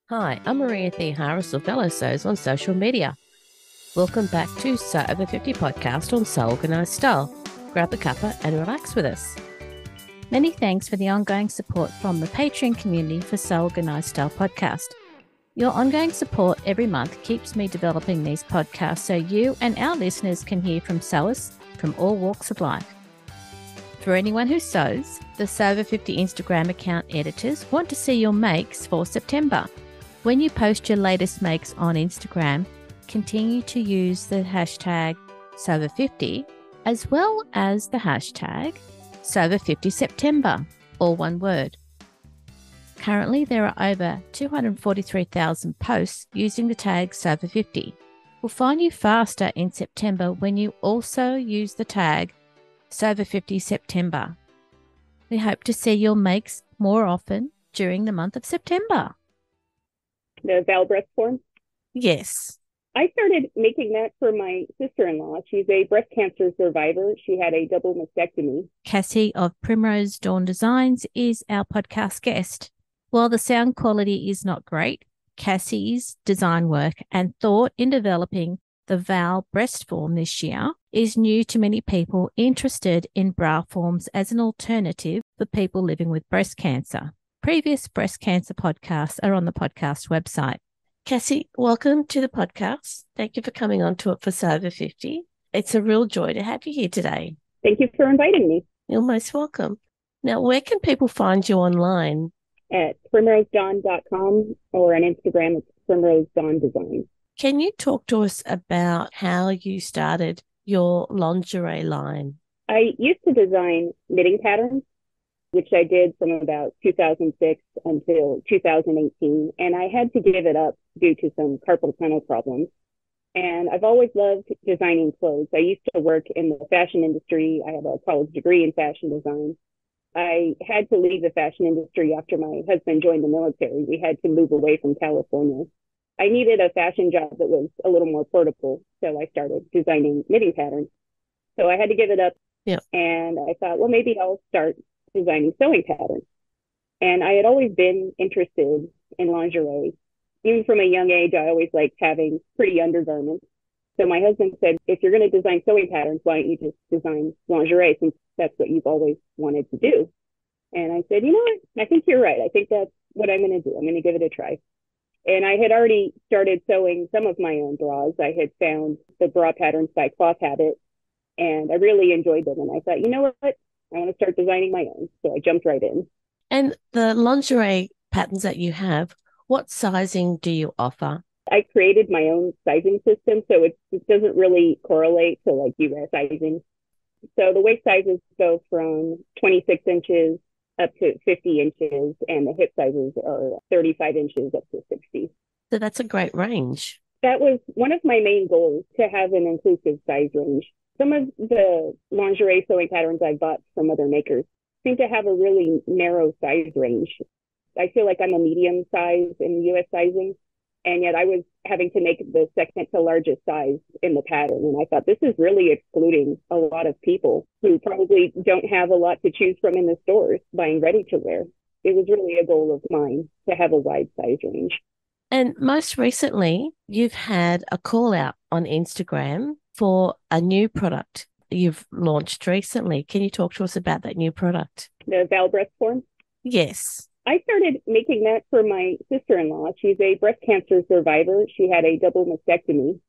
Hi, I'm Maria Thea Harris of Fellow Sews on social media. Welcome back to Sew Over 50 podcast on Sew Organised Style. Grab a cuppa and relax with us. Many thanks for the ongoing support from the Patreon community for Sew Organised Style podcast. Your ongoing support every month keeps me developing these podcasts so you and our listeners can hear from sewers from all walks of life. For anyone who sews, the Sew Over 50 Instagram account editors want to see your makes for September. When you post your latest makes on Instagram, continue to use the hashtag SEW50 as well as the hashtag SEW50September, all one word. Currently, there are over 243,000 posts using the tag SEW50. We'll find you faster in September when you also use the tag SEW50September. We hope to see your makes more often during the month of September. The breastform? Yes. I started making that for my sister-in-law. She's a breast cancer survivor. She had a double mastectomy. Cassie of Primrose Designs is our podcast guest. While the sound quality is not great, Cassie's design work and thought in developing the Val breastform this year is new to many people interested in bra forms as an alternative for people living with breast cancer. Previous breast cancer podcasts are on the podcast website. Cassie, welcome to the podcast. Thank you for coming on to it for Sew Over 50. It's a real joy to have you here today. Thank you for inviting me. You're most welcome. Now, where can people find you online? At primrosedawn.com or on Instagram, it's Primrose Dawn Design. Can you talk to us about how you started your lingerie line? I used to design knitting patterns, which I did from about 2006 until 2018. And I had to give it up due to some carpal tunnel problems. And I've always loved designing clothes. I used to work in the fashion industry. I have a college degree in fashion design. I had to leave the fashion industry after my husband joined the military. We had to move away from California. I needed a fashion job that was a little more portable. So I started designing knitting patterns. So I had to give it up. Yeah. And I thought, well, maybe I'll start designing sewing patterns. And I had always been interested in lingerie. Even from a young age, I always liked having pretty undergarments. So my husband said, if you're going to design sewing patterns, why don't you just design lingerie, since that's what you've always wanted to do? And I said, you know what? I think you're right. I think that's what I'm going to do. I'm going to give it a try. And I had already started sewing some of my own bras. I had found the bra patterns by Cloth Habit, and I really enjoyed them. And I thought, you know what? I want to start designing my own. So I jumped right in. And the lingerie patterns that you have, what sizing do you offer? I created my own sizing system, so it doesn't really correlate to like US sizing. So the waist sizes go from 26 inches up to 50 inches, and the hip sizes are 35 inches up to 60. So that's a great range. That was one of my main goals, to have an inclusive size range. Some of the lingerie sewing patterns I bought from other makers seem to have a really narrow size range. I feel like I'm a medium size in US sizing, and yet I was having to make the second to largest size in the pattern. And I thought, this is really excluding a lot of people who probably don't have a lot to choose from in the stores buying ready to wear. It was really a goal of mine to have a wide size range. And most recently, you've had a call out on Instagram for a new product you've launched recently. Can you talk to us about that new product? The Val breastform? Yes. I started making that for my sister-in-law. She's a breast cancer survivor. She had a double mastectomy.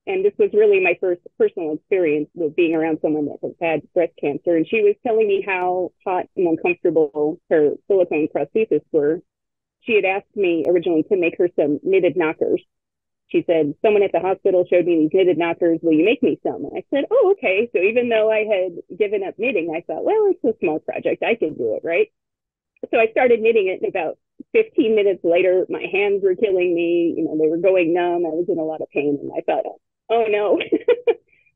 And this was really my first personal experience with being around someone that has had breast cancer. And she was telling me how hot and uncomfortable her silicone prosthesis were. She had asked me originally to make her some knitted knockers. She said, someone at the hospital showed me these knitted knockers. Will you make me some? And I said, oh, okay. So even though I had given up knitting, I thought, well, it's a small project. I can do it, right? So I started knitting it, and about 15 minutes later, my hands were killing me. You know, they were going numb. I was in a lot of pain, and I thought, oh no.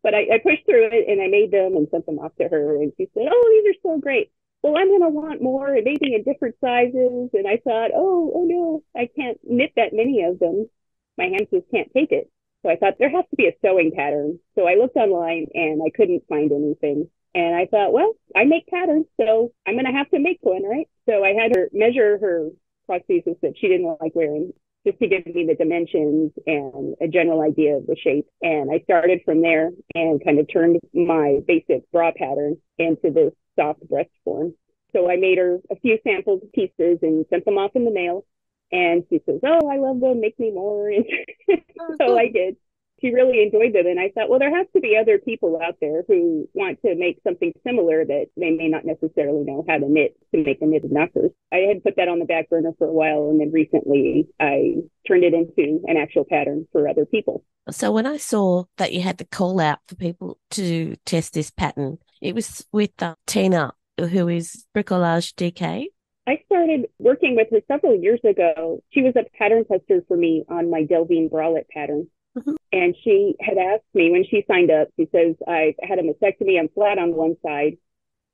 But I pushed through it, and I made them and sent them off to her. And she said, oh, these are so great. Well, I'm going to want more, and maybe in different sizes. And I thought, oh no, I can't knit that many of them. My hands just can't take it. So I thought there has to be a sewing pattern. So I looked online, and I couldn't find anything. And I thought, well, I make patterns, so I'm going to have to make one, right? So I had her measure her prosthesis that she didn't like wearing. just to give me the dimensions and a general idea of the shape. And I started from there and kind of turned my basic bra pattern into this soft breast form. So I made her a few sample pieces and sent them off in the mail. And she says, "Oh, I love them. Make me more." And so I did. She really enjoyed them. And I thought, well, there has to be other people out there who want to make something similar that they may not necessarily know how to knit to make a knitted knockers. I had put that on the back burner for a while. And then recently I turned it into an actual pattern for other people. So when I saw that you had the call out for people to test this pattern, it was with Tina, who is Bricolagedk. I started working with her several years ago. She was a pattern tester for me on my Delvine bralette pattern. Mm-hmm. And she had asked me when she signed up, she says, "I had a mastectomy. I'm flat on one side.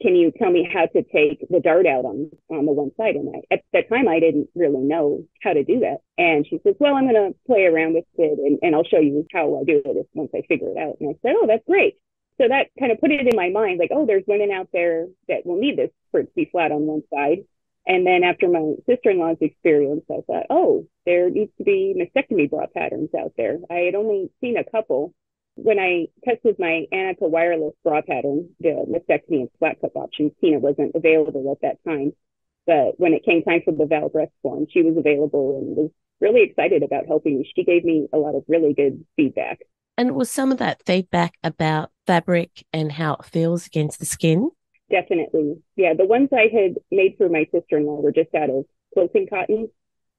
Can you tell me how to take the dart out on the one side?" And at that time, I didn't really know how to do that. And she says, "Well, I'm going to play around with it and I'll show you how I do it once I figure it out." And I said, "Oh, that's great." So that kind of put it in my mind, like, oh, there's women out there that will need this for it to be flat on one side. And then after my sister-in-law's experience, I thought, oh, there needs to be mastectomy bra patterns out there. I had only seen a couple. When I tested my Annika wireless bra pattern, the mastectomy and flat cup option, Tina wasn't available at that time. But when it came time for the Val breast form, she was available and was really excited about helping me. She gave me a lot of really good feedback. And was some of that feedback about fabric and how it feels against the skin? Definitely. Yeah, the ones I had made for my sister-in-law were just out of quilting cotton.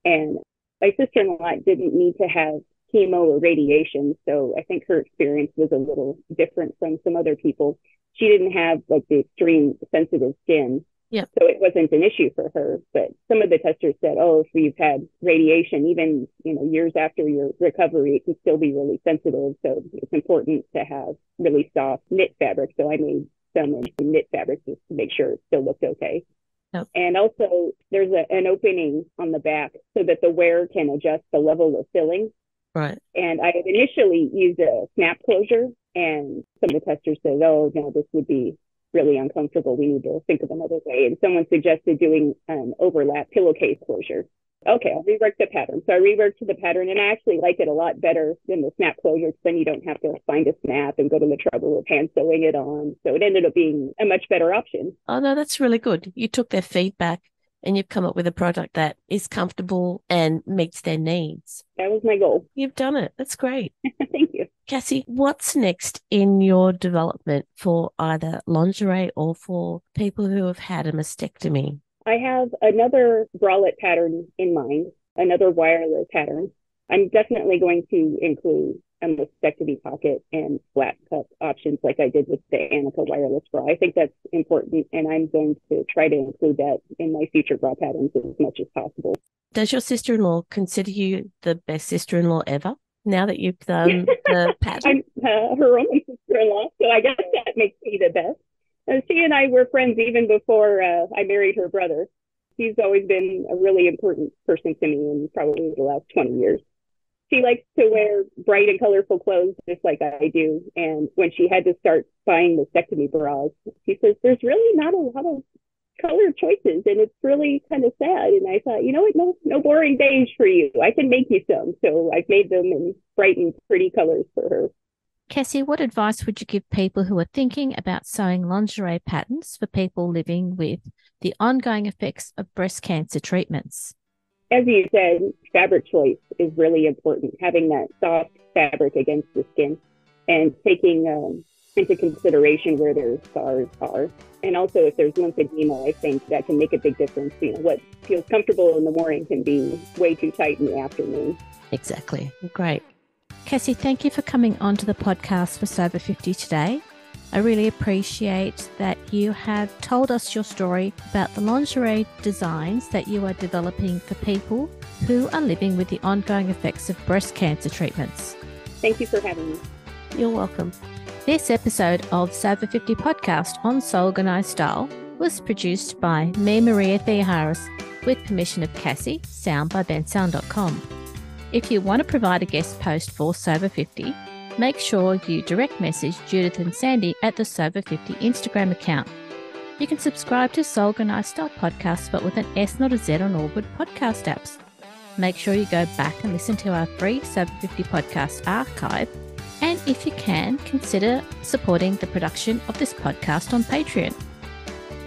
And my sister-in-law didn't need to have chemo or radiation. So I think her experience was a little different from some other people. She didn't have like the extreme sensitive skin. Yeah. So it wasn't an issue for her. But some of the testers said, oh, if you've had radiation, even, years after your recovery, it can still be really sensitive. So it's important to have really soft knit fabric. So I made some in knit fabric just to make sure it still looked okay. Yep. And also there's an opening on the back so that the wearer can adjust the level of filling. Right. And I had initially used a snap closure, and some of the testers said, oh, no, this would be really uncomfortable. We need to think of another way. And someone suggested doing an overlap pillowcase closure. Okay, I'll rework the pattern. So I reworked the pattern, and I actually like it a lot better than the snap closure, because then you don't have to find a snap and go to the trouble of hand sewing it on. So it ended up being a much better option. Oh, no, that's really good. You took their feedback and you've come up with a product that is comfortable and meets their needs. That was my goal. You've done it. That's great. Thank you. Cassie, what's next in your development for either lingerie or for people who have had a mastectomy? I have another bralette pattern in mind, another wireless pattern. I'm definitely going to include a mastectomy pocket and flat cup options like I did with the Annika wireless bra. I think that's important, and I'm going to try to include that in my future bra patterns as much as possible. Does your sister-in-law consider you the best sister-in-law ever now that you've done the pattern? I'm her only sister-in-law, so I guess that makes me the best. She and I were friends even before I married her brother. She's always been a really important person to me in probably the last 20 years. She likes to wear bright and colorful clothes just like I do. And when she had to start buying mastectomy bras, she says, there's really not a lot of color choices, and it's really kind of sad. And I thought, you know what, no boring days for you. I can make you some. So I've made them in bright and pretty colors for her. Cassie, what advice would you give people who are thinking about sewing lingerie patterns for people living with the ongoing effects of breast cancer treatments? As you said, fabric choice is really important, having that soft fabric against the skin and taking into consideration where their scars are. And also if there's lymphedema, I think that can make a big difference. What feels comfortable in the morning can be way too tight in the afternoon. Exactly. Great. Cassie, thank you for coming on to the podcast for Sober 50 today. I really appreciate that you have told us your story about the lingerie designs that you are developing for people who are living with the ongoing effects of breast cancer treatments. Thank you for having me. You're welcome. This episode of Sober 50 podcast on Soul Organized Style was produced by me, Maria Theoharis, with permission of Cassie, sound by bensound.com. If you want to provide a guest post for Sober 50, make sure you direct message Judith and Sandy at the Sober 50 Instagram account. You can subscribe to Soul Organized Style podcast, but with an S, not a Z, on all good podcast apps. make sure you go back and listen to our free Sober 50 podcast archive. And if you can, consider supporting the production of this podcast on Patreon.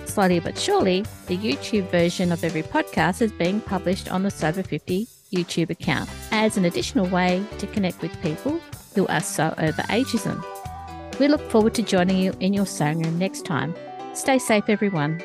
Slowly but surely, the YouTube version of every podcast is being published on the Sober 50 YouTube account as an additional way to connect with people who are so over ageism. We look forward to joining you in your sewing room next time. Stay safe, everyone.